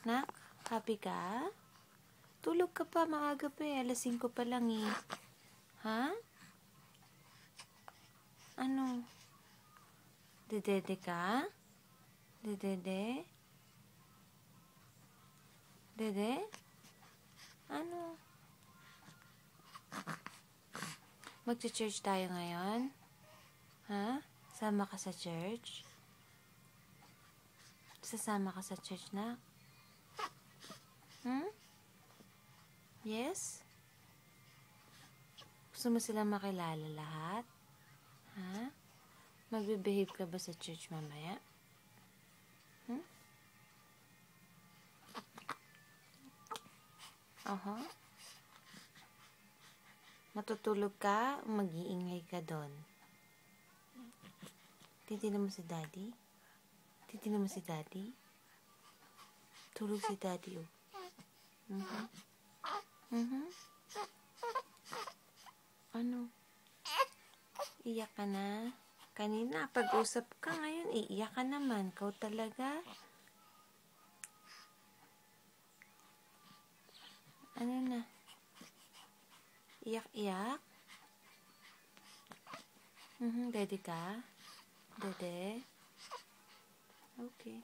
Nak, happy ka? Tulog ka pa, maaga pa eh. Alas 5 pa lang eh. Ha? Ano? Dedede ka? Dedede? Dede? Ano? Magcha-church tayo ngayon? Ha? Sama ka sa church? Sasama ka sa church na? Yes? Gusto mo silang makilala lahat? Ha? Magbe-behave ka ba sa church mamaya? Matutulog ka o mag-iingay ka doon? Titignan mo si Daddy? Titignan mo si Daddy? Tulog si Daddy oh. Ano? Iyak ka na? Kanina, pag-usap ka ngayon, iiyak ka naman. Kau talaga? Ano na? Iyak-iyak? Dede ka? Dede? Okay.